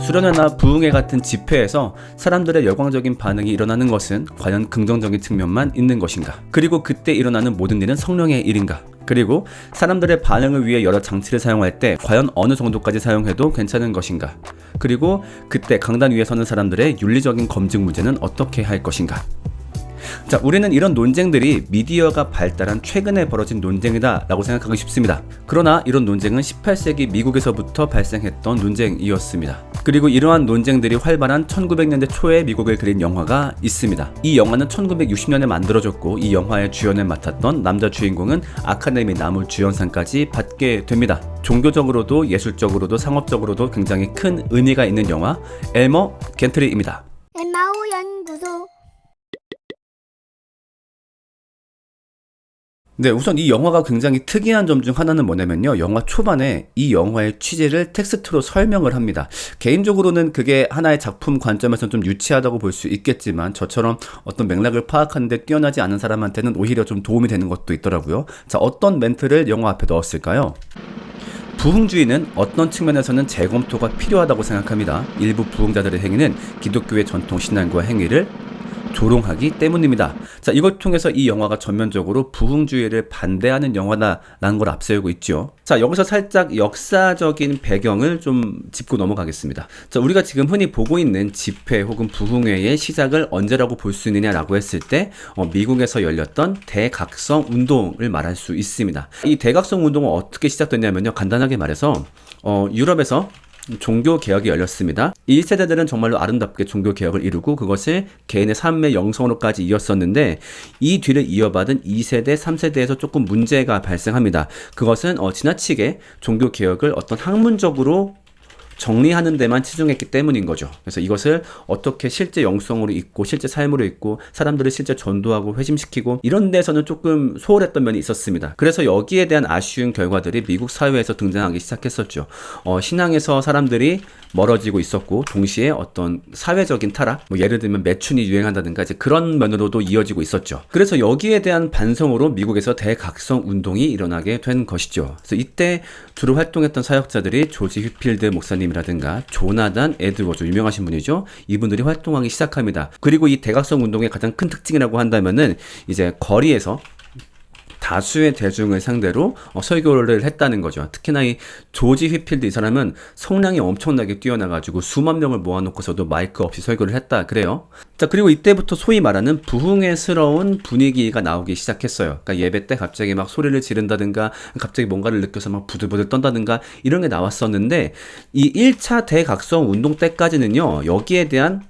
수련회나 부흥회 같은 집회에서 사람들의 열광적인 반응이 일어나는 것은 과연 긍정적인 측면만 있는 것인가? 그리고 그때 일어나는 모든 일은 성령의 일인가? 그리고 사람들의 반응을 위해 여러 장치를 사용할 때 과연 어느 정도까지 사용해도 괜찮은 것인가? 그리고 그때 강단 위에 서는 사람들의 윤리적인 검증 문제는 어떻게 할 것인가? 자, 우리는 이런 논쟁들이 미디어가 발달한 최근에 벌어진 논쟁이다 라고 생각하기 쉽습니다. 그러나 이런 논쟁은 18세기 미국에서부터 발생했던 논쟁이었습니다. 그리고 이러한 논쟁들이 활발한 1900년대 초에 미국을 그린 영화가 있습니다. 이 영화는 1960년에 만들어졌고 이 영화의 주연을 맡았던 남자 주인공은 아카데미 나무주연상까지 받게 됩니다. 종교적으로도 예술적으로도 상업적으로도 굉장히 큰 의미가 있는 영화 엘머 겐트리입니다. 엠마오 연구소. 네, 우선 이 영화가 굉장히 특이한 점 중 하나는 뭐냐면요. 영화 초반에 이 영화의 취지를 텍스트로 설명을 합니다. 개인적으로는 그게 하나의 작품 관점에서는 좀 유치하다고 볼 수 있겠지만 저처럼 어떤 맥락을 파악하는데 뛰어나지 않은 사람한테는 오히려 좀 도움이 되는 것도 있더라고요. 자, 어떤 멘트를 영화 앞에 넣었을까요? 부흥주의는 어떤 측면에서는 재검토가 필요하다고 생각합니다. 일부 부흥자들의 행위는 기독교의 전통 신앙과 행위를 조롱하기 때문입니다. 자, 이걸 통해서 이 영화가 전면적으로 부흥주의를 반대하는 영화다라는 걸 앞세우고 있죠. 자, 여기서 살짝 역사적인 배경을 좀 짚고 넘어가겠습니다. 자, 우리가 지금 흔히 보고 있는 집회 혹은 부흥회의 시작을 언제라고 볼 수 있느냐라고 했을 때 미국에서 열렸던 대각성 운동을 말할 수 있습니다. 이 대각성 운동은 어떻게 시작됐냐면요. 간단하게 말해서 유럽에서 종교 개혁이 열렸습니다. 1세대들은 정말로 아름답게 종교 개혁을 이루고 그것을 개인의 삶의 영성으로까지 이었었는데 이 뒤를 이어받은 2세대, 3세대에서 조금 문제가 발생합니다. 그것은 지나치게 종교 개혁을 어떤 학문적으로 정리하는 데만 치중했기 때문인 거죠. 그래서 이것을 어떻게 실제 영성으로 있고 실제 삶으로 있고 사람들을 실제 전도하고 회심시키고 이런 데서는 조금 소홀했던 면이 있었습니다. 그래서 여기에 대한 아쉬운 결과들이 미국 사회에서 등장하기 시작했었죠. 신앙에서 사람들이 멀어지고 있었고 동시에 어떤 사회적인 타락, 예를 들면 매춘이 유행한다든가 이제 그런 면으로도 이어지고 있었죠. 그래서 여기에 대한 반성으로 미국에서 대각성 운동이 일어나게 된 것이죠. 그래서 이때 주로 활동했던 사역자들이 조지 휘필드 목사님이라든가 조나단 에드워즈, 유명하신 분이죠. 이분들이 활동하기 시작합니다. 그리고 이 대각성 운동의 가장 큰 특징이라고 한다면은 이제 거리에서 다수의 대중을 상대로 설교를 했다는 거죠. 특히나 이 조지 휘필드 이 사람은 성량이 엄청나게 뛰어나가지고 수만 명을 모아놓고서도 마이크 없이 설교를 했다 그래요. 자, 그리고 이때부터 소위 말하는 부흥회스러운 분위기가 나오기 시작했어요. 그러니까 예배 때 갑자기 막 소리를 지른다든가 갑자기 뭔가를 느껴서 막 부들부들 떤다든가 이런 게 나왔었는데 이 1차 대각성 운동 때까지는요. 여기에 대한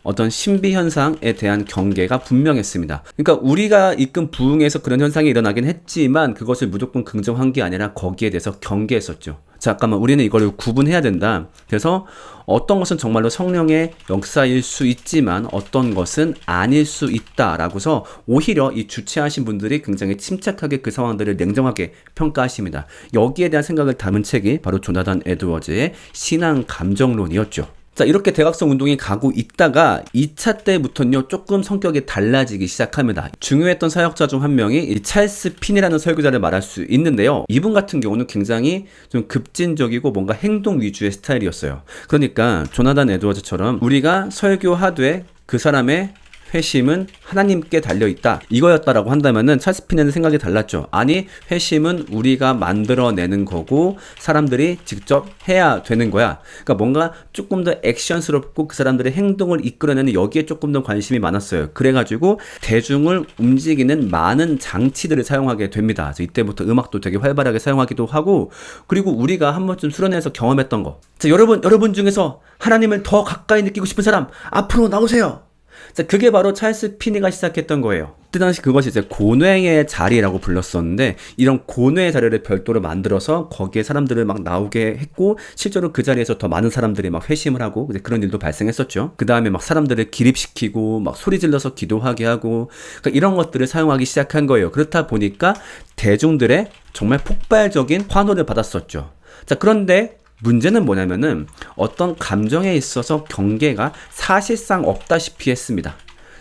어떤 신비 현상에 대한 경계가 분명했습니다. 그러니까 우리가 이끈 부흥에서 그런 현상이 일어나긴 했지만 그것을 무조건 긍정한 게 아니라 거기에 대해서 경계했었죠. 잠깐만, 우리는 이걸 구분해야 된다. 그래서 어떤 것은 정말로 성령의 역사일 수 있지만 어떤 것은 아닐 수 있다라고서 오히려 이 주최하신 분들이 굉장히 침착하게 그 상황들을 냉정하게 평가하십니다. 여기에 대한 생각을 담은 책이 바로 조나단 에드워즈의 신앙 감정론이었죠. 자, 이렇게 대각성 운동이 가고 있다가 2차 때부터는요 조금 성격이 달라지기 시작합니다. 중요했던 사역자 중 한 명이 이 찰스 핀이라는 설교자를 말할 수 있는데요. 이분 같은 경우는 굉장히 좀 급진적이고 뭔가 행동 위주의 스타일이었어요. 그러니까 조나단 에드워즈처럼 우리가 설교하되 그 사람의 회심은 하나님께 달려있다 이거였다라고 한다면은 찰스 핀에는 생각이 달랐죠. 아니, 회심은 우리가 만들어내는 거고 사람들이 직접 해야 되는 거야. 그러니까 뭔가 조금 더 액션스럽고 그 사람들의 행동을 이끌어내는 여기에 조금 더 관심이 많았어요. 그래가지고 대중을 움직이는 많은 장치들을 사용하게 됩니다. 그래서 이때부터 음악도 되게 활발하게 사용하기도 하고, 그리고 우리가 한 번쯤 수련회에서 경험했던 거. 자, 여러분 중에서 하나님을 더 가까이 느끼고 싶은 사람 앞으로 나오세요. 자, 그게 바로 찰스 피니가 시작했던 거예요. 그때 당시 그것이 이제 고뇌의 자리라고 불렀었는데 이런 고뇌의 자리를 별도로 만들어서 거기에 사람들을 막 나오게 했고 실제로 그 자리에서 더 많은 사람들이 막 회심을 하고 그런 일도 발생했었죠. 그 다음에 막 사람들을 기립시키고 막 소리 질러서 기도하게 하고 그러니까 이런 것들을 사용하기 시작한 거예요. 그렇다 보니까 대중들의 정말 폭발적인 환호를 받았었죠. 자, 그런데 문제는 뭐냐면은 어떤 감정에 있어서 경계가 사실상 없다시피 했습니다.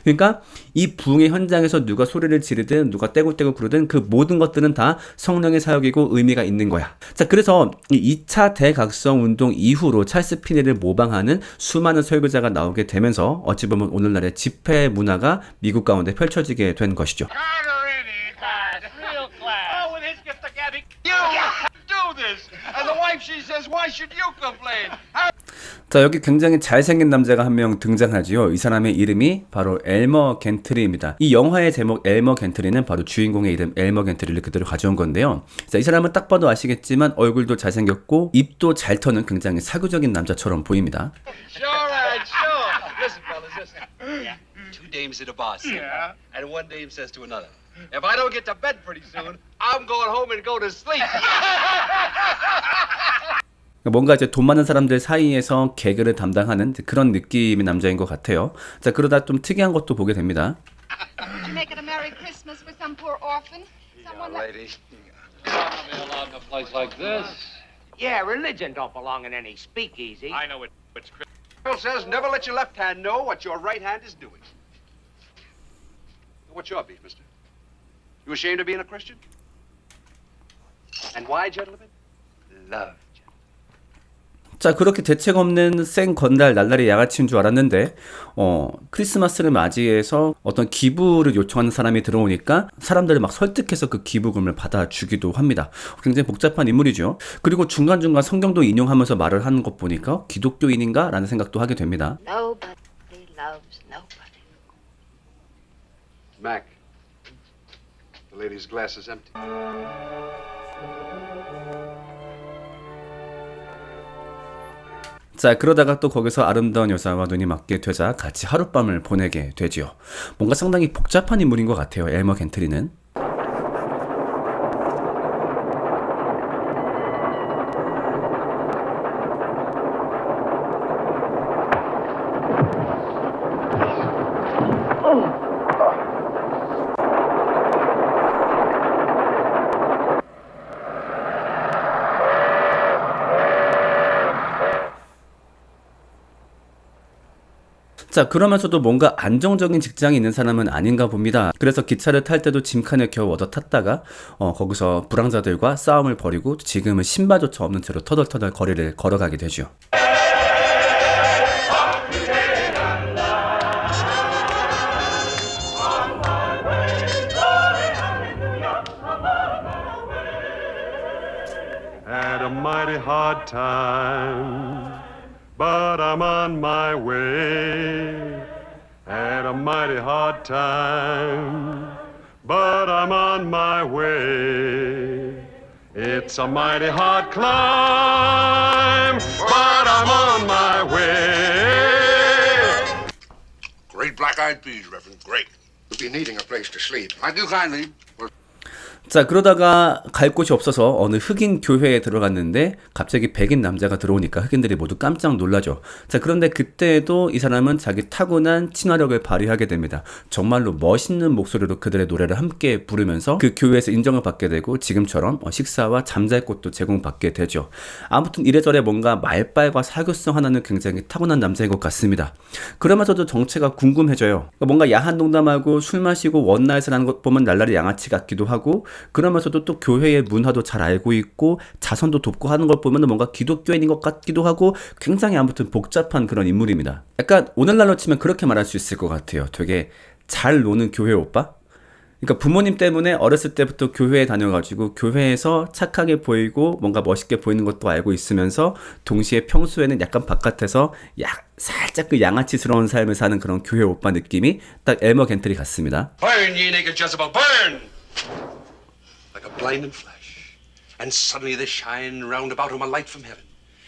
그러니까 이 부흥의 현장에서 누가 소리를 지르든 누가 떼굴떼굴 구르든 그 모든 것들은 다 성령의 사역이고 의미가 있는 거야. 자, 그래서 이 2차 대각성 운동 이후로 찰스 피니를 모방하는 수많은 설교자가 나오게 되면서 어찌 보면 오늘날의 집회 문화가 미국 가운데 펼쳐지게 된 것이죠. Real class. Oh, with his gift of gab, you do this. And the wife, she says, why should you complain? 자, 여기 굉장히 잘생긴 남자가 한 명 등장하지요. 이 사람의 이름이 바로 엘머 겐트리입니다. 이 영화의 제목 엘머 겐트리는 바로 주인공의 이름 엘머 겐트리를 그대로 가져온 건데요. 자, 이 사람은 딱 봐도 아시겠지만 얼굴도 잘생겼고 입도 잘 터는 굉장히 사교적인 남자처럼 보입니다. Sure, Ed, sure. Listen, fellas, listen. Two dames at a bar scene, Yeah. and one dame says to another, If I don't get to bed pretty soon, I'm going home and go to sleep. 뭔가 이제 돈 많은 사람들 사이에서 개그를 담당하는 그런 느낌의 남자인 것 같아요. 자, 그러다 좀 특이한 것도 보게 됩니다. Make it a Merry Christmas for some poor orphan. Someone like lady. allowed in a place like this. Yeah, religion don't belong in any speakeasy. I know it's Bible says never let your left hand know what your right hand is doing. What's your beef, mister? You ashamed of being a Christian? And why, gentlemen? Love. 자, 그렇게 대책 없는 생 건달 날라리 양아치인 줄 알았는데 크리스마스를 맞이해서 어떤 기부를 요청하는 사람이 들어오니까 사람들을 막 설득해서 그 기부금을 받아주기도 합니다. 굉장히 복잡한 인물이죠. 그리고 중간중간 성경도 인용하면서 말을 하는 것 보니까 기독교인인가? 라는 생각도 하게 됩니다. nobody loves nobody. Mac, the lady's glass is empty. 자, 그러다가 또 거기서 아름다운 여자와 눈이 맞게 되자 같이 하룻밤을 보내게 되지요. 뭔가 상당히 복잡한 인물인 것 같아요, 엘머 겐트리는. 자, 그러면서도 뭔가 안정적인 직장이 있는 사람은 아닌가 봅니다. 그래서 기차를 탈 때도 짐칸을 겨우 얻어 탔다가 거기서 불황자들과 싸움을 벌이고 지금은 신발조차 없는 채로 터덜터덜 거리를 걸어가게 되죠. Had a mighty hard time, but I'm on my way. Had a mighty hard time, but I'm on my way. It's a mighty hard climb, but I'm on my way. Great black-eyed peas, Reverend. Great. You'll be needing a place to sleep. I do kindly. 자, 그러다가 갈 곳이 없어서 어느 흑인 교회에 들어갔는데 갑자기 백인 남자가 들어오니까 흑인들이 모두 깜짝 놀라죠. 자, 그런데 그때도 이 사람은 자기 타고난 친화력을 발휘하게 됩니다. 정말로 멋있는 목소리로 그들의 노래를 함께 부르면서 그 교회에서 인정을 받게 되고 지금처럼 식사와 잠잘 곳도 제공받게 되죠. 아무튼 이래저래 뭔가 말빨과 사교성 하나는 굉장히 타고난 남자인 것 같습니다. 그러면서도 정체가 궁금해져요. 뭔가 야한 농담하고 술 마시고 원나잇을 하는 것 보면 날라리 양아치 같기도 하고 그러면서도 또 교회의 문화도 잘 알고 있고 자선도 돕고 하는 걸 보면 뭔가 기독교인인 것 같기도 하고 굉장히 아무튼 복잡한 그런 인물입니다. 약간 오늘날로 치면 그렇게 말할 수 있을 것 같아요. 되게 잘 노는 교회 오빠? 그러니까 부모님 때문에 어렸을 때부터 교회에 다녀가지고 교회에서 착하게 보이고 뭔가 멋있게 보이는 것도 알고 있으면서 동시에 평소에는 약간 바깥에서 살짝 그 양아치스러운 삶을 사는 그런 교회 오빠 느낌이 딱 엘머 겐트리 같습니다. Burn, ye naked Jezebel, burn! Like a blinding flash. And suddenly there shined round about him a light from heaven.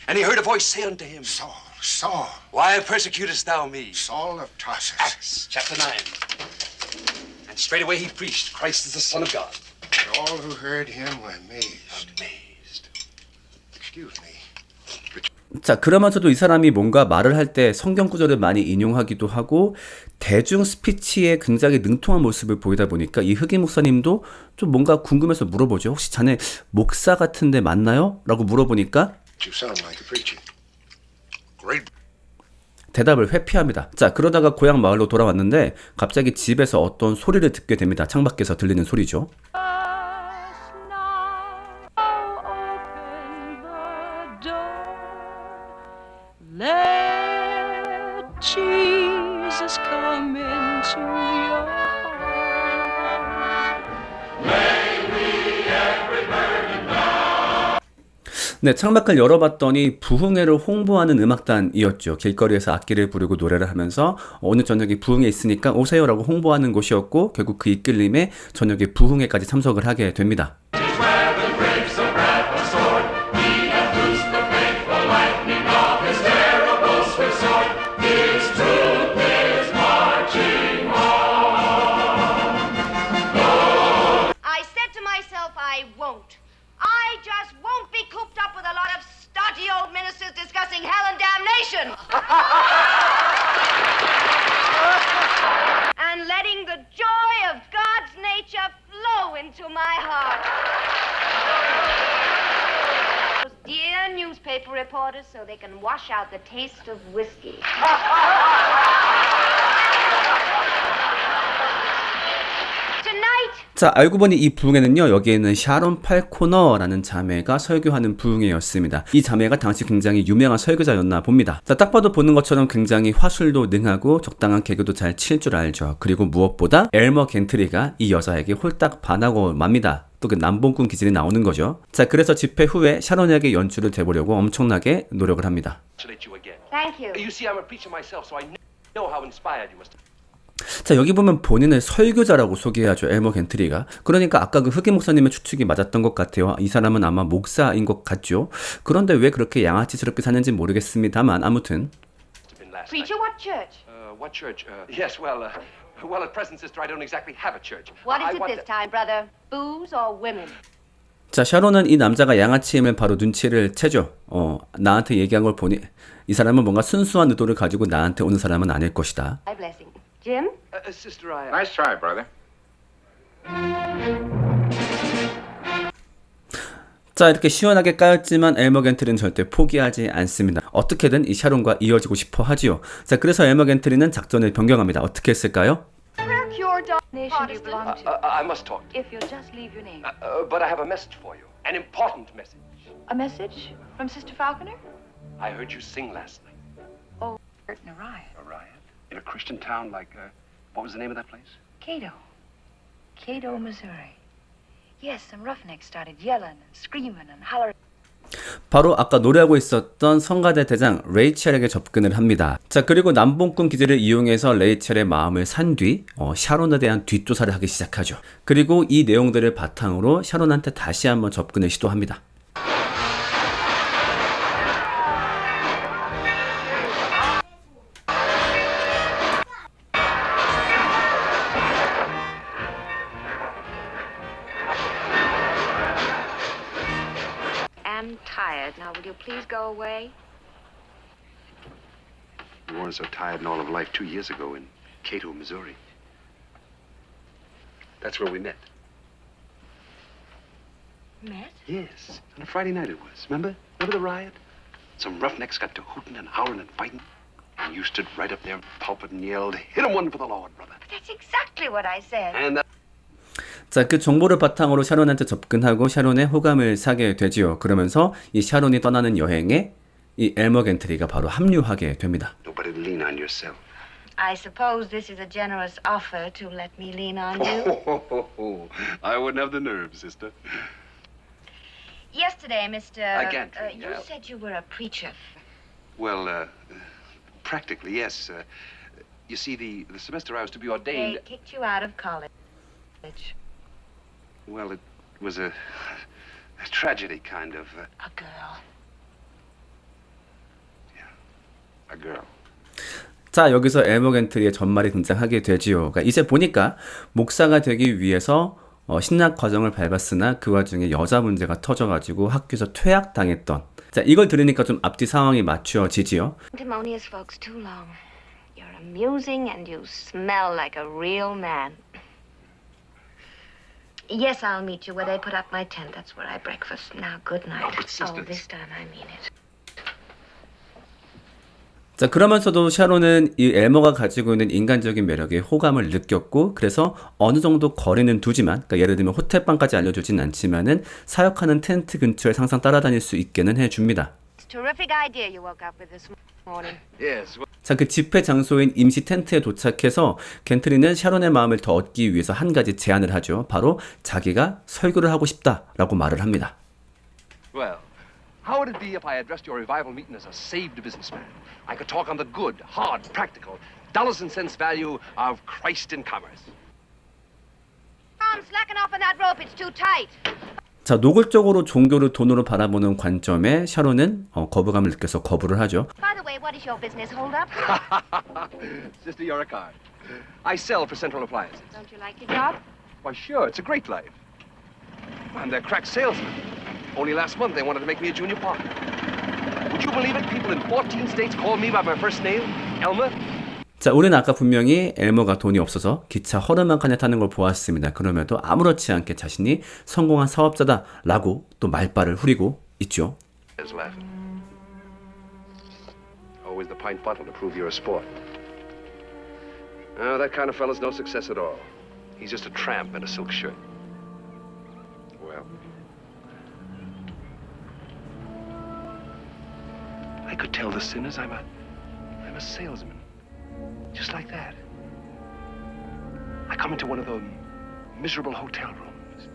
And he heard a voice say unto him, Saul, Saul, Why persecutest thou me? Saul of Tarsus. Acts chapter 9. And straightway he preached, Christ is the Son of God. And all who heard him were amazed. Amazed. Excuse me. 자, 그러면서도 이 사람이 뭔가 말을 할 때 성경 구절을 많이 인용하기도 하고 대중 스피치에 굉장히 능통한 모습을 보이다 보니까 이 흑인 목사님도 좀 뭔가 궁금해서 물어보죠. 혹시 자네 목사 같은데 맞나요? 라고 물어보니까 You sound like a preacher. Great. 대답을 회피합니다. 자, 그러다가 고향 마을로 돌아왔는데 갑자기 집에서 어떤 소리를 듣게 됩니다. 창밖에서 들리는 소리죠. Let Jesus come into your 네, 창밖을 열어봤더니 부흥회를 홍보하는 음악단이었죠. 길거리에서 악기를 부르고 노래를 하면서 오늘 저녁에 부흥회 있으니까 오세요라고 홍보하는 곳이었고 결국 그 이끌림에 저녁에 부흥회까지 참석을 하게 됩니다. I said to myself, I won't. I just won't be cooped up with a lot of stodgy old ministers discussing hell and damnation. And letting the joy of God's nature flow into my heart. Those dear newspaper reporters so they can wash out the taste of whiskey. Tonight, 자, 알고 보니 이 부흥회는요, 여기에는 샤론 팔코너라는 자매가 설교하는 부흥회였습니다. 이 자매가 당시 굉장히 유명한 설교자였나 봅니다. 자, 딱 봐도 보는 것처럼 굉장히 화술도 능하고 적당한 개그도 잘 칠 줄 알죠. 그리고 무엇보다 엘머 겐트리가 이 여자에게 홀딱 반하고 맙니다. 또 그 남봉꾼 기질이 나오는 거죠. 자, 그래서 집회 후에 샤론에게 연주를 대보려고 엄청나게 노력을 합니다. Congratulate you again. thank you. You see, I'm a preacher myself, so I know how inspired you must have. 자, 여기 보면 본인을 설교자라고 소개하죠. 엘머 겐트리가. 그러니까 아까 그 흑인 목사님의 추측이 맞았던 것 같아요. 이 사람은 아마 목사인 것 같죠. 그런데 왜 그렇게 양아치스럽게 사는지 모르겠습니다만 아무튼 Been last night. Preacher, what church? What church? Yes, well, at present, sister, I don't exactly have a church. What is I it want this time, brother? Booze or women? 자, 샤론은 이 남자가 양아치임을 바로 눈치를 채죠. 나한테 얘기한 걸 보니 이 사람은 뭔가 순수한 의도를 가지고 나한테 오는 사람은 아닐 것이다. My blessing. Jim? Sister, I. Nice try, brother. 자, 이렇게 시원하게 까였지만 엘머 겐트리는 절대 포기하지 않습니다. 어떻게든 이 샤론과 이어지고 싶어 하지요. 자, 그래서 엘머 겐트리는 작전을 변경합니다. 어떻게 했을까요? Your nation you belong to. I must talk. If you'll just leave your name. But I have a message for you. An important message. A message from Sister Falconer? I heard you sing last night. Oh, in a riot. A riot? In a Christian town like, what was the name of that place? Cato. Cato, Missouri. Yes, some roughnecks started yelling and screaming and hollering. 바로 아까 노래하고 있었던 성가대 대장 레이첼에게 접근을 합니다. 자, 그리고 남봉꾼 기질을 이용해서 레이첼의 마음을 산 뒤 샤론에 대한 뒷조사를 하기 시작하죠. 그리고 이 내용들을 바탕으로 샤론한테 다시 한번 접근을 시도합니다. I'm tired. Now, will you please go away? You weren't so tired in all of life 2 years ago in Cato, Missouri. That's where we met. Met? Yes, on a Friday night it was. Remember? Remember the riot? Some roughnecks got to hooting and howling and fighting. And you stood right up there, pulpit and yelled, "Hit 'em one for the Lord, brother." That's exactly what I said. And 자, 그 정보를 바탕으로 샤론한테 접근하고 샤론의 호감을 사게 되지요. 그러면서 이 샤론이 떠나는 여행에 이 엘머 겐트리가 바로 합류하게 됩니다. nobody lean on yourself. I suppose this is a generous offer to let me lean on you. I wouldn't have the nerve, sister. Yesterday, Mr. Gantry, you said you were a preacher. Well, practically, yes. You see, the semester I was to be They ordained. kicked you out of college. Well, it was a tragedy, kind of. A girl. A girl. 자, 여기서 엘머 겐트리의 전말이 등장하게 되지요. 그러니까 이제 보니까 목사가 되기 위해서 신학 과정을 밟았으나 그 와중에 여자 문제가 터져가지고 학교에서 퇴학당했던. 자, 이걸 들으니까 좀 앞뒤 상황이 맞춰지지요. Timonious folks too long. You're amusing and you smell like a real man. Yes, I'll meet you where they put up my tent. That's where I breakfast. Now, good night. Oh, but sister- this time I mean it. 자, 그러면서도 샤론은 이 엘머가 가지고 있는 인간적인 매력에 호감을 느꼈고, 그래서 어느 정도 거리는 두지만, 그러니까 예를 들면 호텔방까지 알려주진 않지만은 사역하는 텐트 근처에 항상 따라다닐 수 있게는 해줍니다. Terrific idea you woke up with this morning. Yes. 자, 그 집회 장소인 임시 텐트에 도착해서 겐트리는 샤론의 마음을 더 얻기 위해서 한 가지 제안을 하죠. 바로 자기가 설교를 하고 싶다라고 말을 합니다. Well, how would it be if I addressed your revival meeting as a saved businessman? I could talk on the good, hard, practical, dollars and cents value of Christ in commerce. Tom, slacken off on that rope. It's too tight. 자, 노골적으로 종교를 돈으로 바라보는 관점에 샤론은 거부감을 느껴서 거부를 하죠. By the way, what is your business hold up? Sister, you're a card. I sell for Central Appliances. Don't you like your job? Why, sure, it's a great life. I'm their crack salesman. Only last month they wanted to make me a junior partner. Would you believe it? People in 14 states call me by my first name, Elmer. 자, 우리는 아까 분명히 엘머가 돈이 없어서 기차 허름한 칸에 타는 걸 보았습니다. 그럼에도 아무렇지 않게 자신이 성공한 사업자다라고 또 말발을 후리고 있죠. Is laughing. Always the pint bottle to prove you're a sport. Oh, that kind of fella's no success at all. He's just a tramp in a silk shirt. Well, I could tell the sinners I'm a salesman. Just like that. I come into one of the miserable hotel rooms.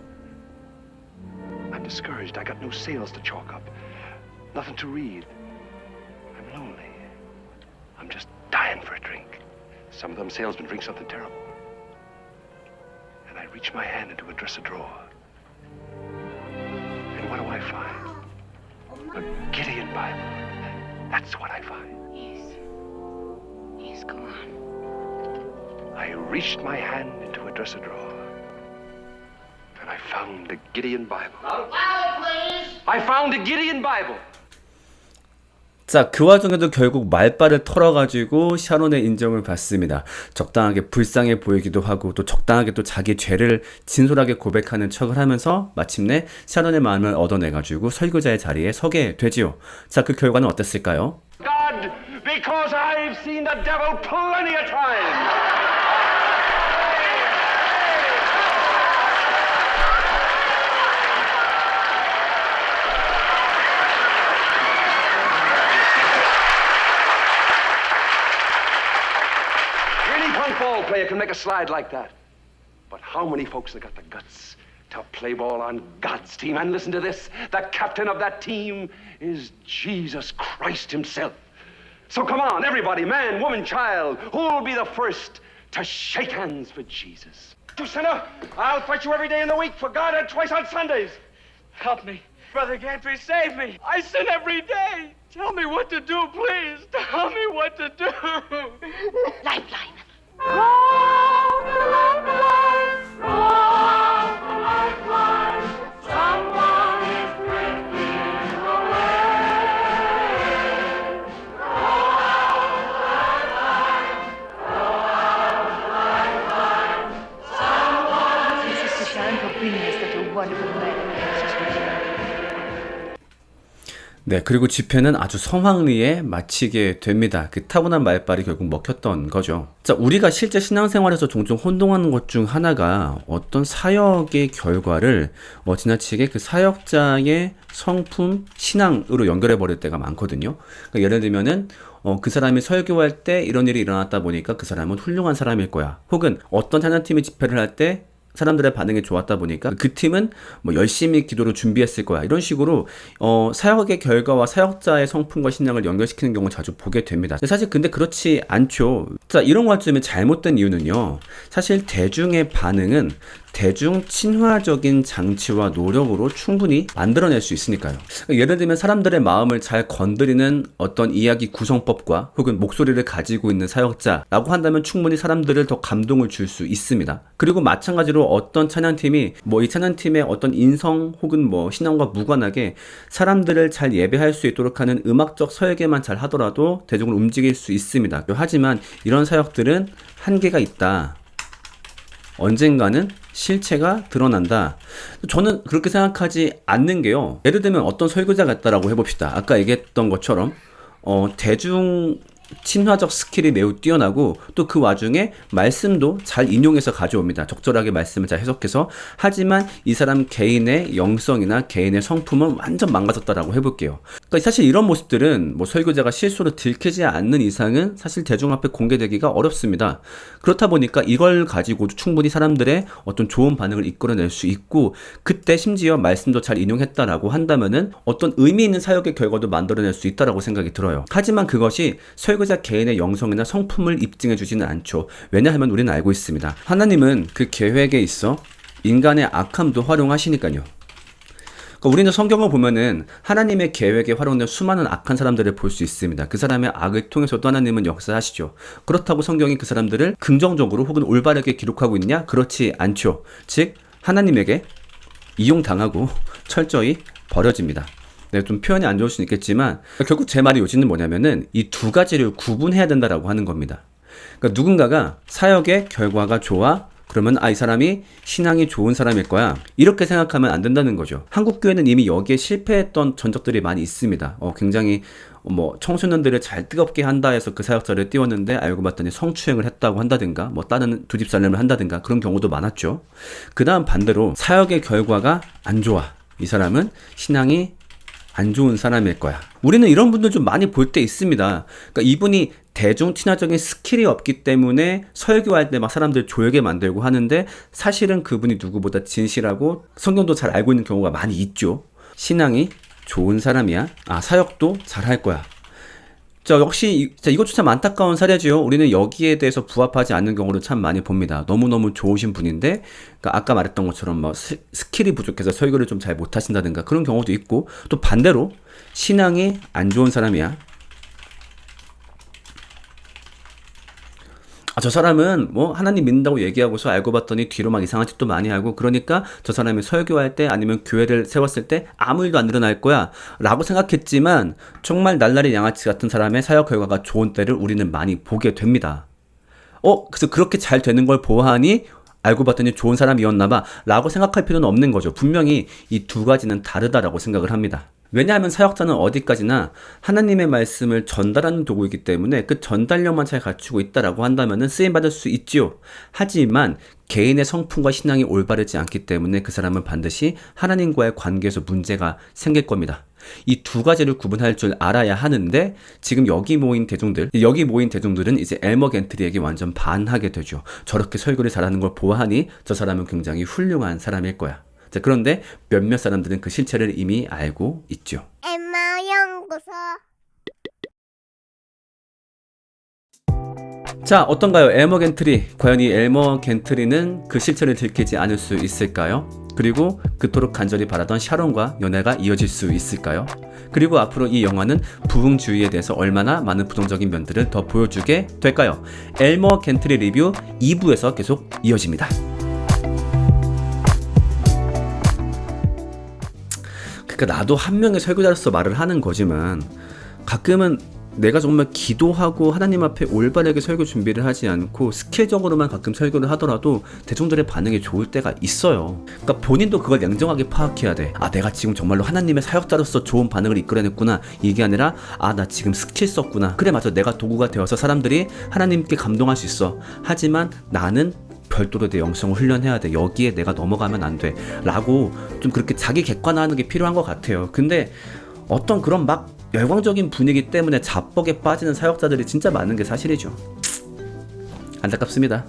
I'm discouraged. I got no sales to chalk up. Nothing to read. I'm lonely. I'm just dying for a drink. Some of them salesmen drink something terrible. And I reach my hand into a dresser drawer. And what do I find? A Gideon Bible. That's what I find. Yes, go on. I reached my hand into a dresser drawer. And I found a Gideon Bible. I found a Gideon Bible. 자, 그 와중에도 결국 말발을 털어가지고 샤론의 인정을 받습니다. 적당하게 불쌍해 보이기도 하고 또 적당하게 또 자기 죄를 진솔하게 고백하는 척을 하면서 마침내 샤론의 마음을 얻어내가지고 설교자의 자리에 서게 되지요. 자, 그 결과는 어땠을까요? God, because I've seen the devil plenty of times. Any punk ball player can make a slide like that. But how many folks have got the guts to play ball on God's team? And listen to this, the captain of that team is Jesus Christ himself. So come on, everybody, man, woman, child, who'll be the first to shake hands for Jesus? You sinner, I'll fight you every day in the week for God and twice on Sundays. Help me. Brother Gantry, save me. I sin every day. Tell me what to do, please. Tell me what to do. Lifeline. Sister Sharon for bringing us such a wonderful letter. 네, 그리고 집회는 아주 성황리에 마치게 됩니다. 그 타고난 말발이 결국 먹혔던 거죠. 자, 우리가 실제 신앙생활에서 종종 혼동하는 것 중 하나가 어떤 사역의 결과를 지나치게 그 사역자의 성품, 신앙으로 연결해 버릴 때가 많거든요. 그러니까 예를 들면은 그 사람이 설교할 때 이런 일이 일어났다 보니까 그 사람은 훌륭한 사람일 거야. 혹은 어떤 찬양팀이 집회를 할 때 사람들의 반응이 좋았다 보니까 그 팀은 뭐 열심히 기도를 준비했을 거야. 이런 식으로 사역의 결과와 사역자의 성품과 신앙을 연결시키는 경우를 자주 보게 됩니다. 사실 근데 그렇지 않죠. 자, 이런 관점이 잘못된 이유는요. 사실 대중의 반응은 대중 친화적인 장치와 노력으로 충분히 만들어낼 수 있으니까요. 예를 들면 사람들의 마음을 잘 건드리는 어떤 이야기 구성법과 혹은 목소리를 가지고 있는 사역자라고 한다면 충분히 사람들을 더 감동을 줄 수 있습니다. 그리고 마찬가지로 어떤 찬양팀이 이 찬양팀의 어떤 인성 혹은 신앙과 무관하게 사람들을 잘 예배할 수 있도록 하는 음악적 설계만 잘 하더라도 대중을 움직일 수 있습니다. 하지만 이런 사역들은 한계가 있다. 언젠가는 실체가 드러난다. 저는 그렇게 생각하지 않는 게요. 예를 들면 어떤 설교자가 있다라고 해봅시다. 아까 얘기했던 것처럼 대중 친화적 스킬이 매우 뛰어나고 또 그 와중에 말씀도 잘 인용해서 가져옵니다. 적절하게 말씀을 잘 해석해서. 하지만 이 사람 개인의 영성이나 개인의 성품은 완전 망가졌다라고 해볼게요. 그러니까 사실 이런 모습들은 뭐 설교자가 실수로 들키지 않는 이상은 사실 대중 앞에 공개되기가 어렵습니다. 그렇다 보니까 이걸 가지고도 충분히 사람들의 어떤 좋은 반응을 이끌어낼 수 있고, 그때 심지어 말씀도 잘 인용했다라고 한다면은 어떤 의미 있는 사역의 결과도 만들어낼 수 있다라고 생각이 들어요. 하지만 그것이 설교자 개인의 영성이나 성품을 입증해 주지는 않죠. 왜냐하면 우리는 알고 있습니다. 하나님은 그 계획에 있어 인간의 악함도 활용하시니까요. 그러니까 우리는 성경을 보면은 하나님의 계획에 활용된 수많은 악한 사람들을 볼 수 있습니다. 그 사람의 악을 통해서도 하나님은 역사하시죠. 그렇다고 성경이 그 사람들을 긍정적으로 혹은 올바르게 기록하고 있냐? 그렇지 않죠. 즉 하나님에게 이용당하고 철저히 버려집니다. 네, 좀 표현이 안 좋을 수는 있겠지만 결국 제 말의 요지는 뭐냐면은 이 두 가지를 구분해야 된다라고 하는 겁니다. 그러니까 누군가가 사역의 결과가 좋아? 그러면 이 사람이 신앙이 좋은 사람일 거야. 이렇게 생각하면 안 된다는 거죠. 한국 교회는 이미 여기에 실패했던 전적들이 많이 있습니다. 굉장히 청소년들을 잘 뜨겁게 한다 해서 그 사역자를 띄웠는데 알고 봤더니 성추행을 했다고 한다든가 뭐 다른 두 집 살림을 한다든가 그런 경우도 많았죠. 그 다음 반대로 사역의 결과가 안 좋아. 이 사람은 신앙이 안 좋은 사람일 거야. 우리는 이런 분들 좀 많이 볼 때 있습니다. 그러니까 이분이 대중 친화적인 스킬이 없기 때문에 설교할 때 막 사람들 조용하게 만들고 하는데 사실은 그분이 누구보다 진실하고 성경도 잘 알고 있는 경우가 많이 있죠. 신앙이 좋은 사람이야. 사역도 잘 할 거야. 역시 이것도 참 안타까운 사례죠. 우리는 여기에 대해서 부합하지 않는 경우를 참 많이 봅니다. 너무너무 좋으신 분인데 그러니까 아까 말했던 것처럼 스킬이 부족해서 설교를 좀 잘 못하신다든가 그런 경우도 있고, 또 반대로 신앙이 안 좋은 사람이야. 저 사람은 하나님 믿는다고 얘기하고서 알고 봤더니 뒤로 막 이상한 짓도 많이 하고, 그러니까 저 사람이 설교할 때 아니면 교회를 세웠을 때 아무 일도 안 일어날 거야 라고 생각했지만 정말 날라리 양아치 같은 사람의 사역 결과가 좋은 때를 우리는 많이 보게 됩니다. 그래서 그렇게 잘 되는 걸 보아하니 알고 봤더니 좋은 사람이었나 봐 라고 생각할 필요는 없는 거죠. 분명히 이 두 가지는 다르다라고 생각을 합니다. 왜냐하면 사역자는 어디까지나 하나님의 말씀을 전달하는 도구이기 때문에 그 전달력만 잘 갖추고 있다라고 한다면 쓰임받을 수 있지요. 하지만 개인의 성품과 신앙이 올바르지 않기 때문에 그 사람은 반드시 하나님과의 관계에서 문제가 생길 겁니다. 이 두 가지를 구분할 줄 알아야 하는데 지금 여기 모인 대중들은 이제 엘머 겐트리에게 완전 반하게 되죠. 저렇게 설교를 잘하는 걸 보아하니 저 사람은 굉장히 훌륭한 사람일 거야. 그런데 몇몇 사람들은 그 실체를 이미 알고 있죠. 엠마 연구소. 자, 어떤가요? 엘머 겐트리. 과연 이 엘머 겐트리는 그 실체를 들키지 않을 수 있을까요? 그리고 그토록 간절히 바라던 샤론과 연애가 이어질 수 있을까요? 그리고 앞으로 이 영화는 부흥주의에 대해서 얼마나 많은 부정적인 면들을 더 보여주게 될까요? 엘머 겐트리 리뷰 2부에서 계속 이어집니다. 그러니까 나도 한 명의 설교자로서 말을 하는 거지만 가끔은 내가 정말 기도하고 하나님 앞에 올바르게 설교 준비를 하지 않고 스킬적으로만 가끔 설교를 하더라도 대중들의 반응이 좋을 때가 있어요. 그러니까 본인도 그걸 냉정하게 파악해야 돼. 내가 지금 정말로 하나님의 사역자로서 좋은 반응을 이끌어냈구나. 이게 아니라 나 지금 스킬 썼구나. 그래 맞아, 내가 도구가 되어서 사람들이 하나님께 감동할 수 있어. 하지만 나는 별도로 내 영성을 훈련해야 돼. 여기에 내가 넘어가면 안 돼. 라고 좀 그렇게 자기 객관화하는 게 필요한 것 같아요. 근데 어떤 그런 막 열광적인 분위기 때문에 자뻑에 빠지는 사역자들이 진짜 많은 게 사실이죠. 안타깝습니다.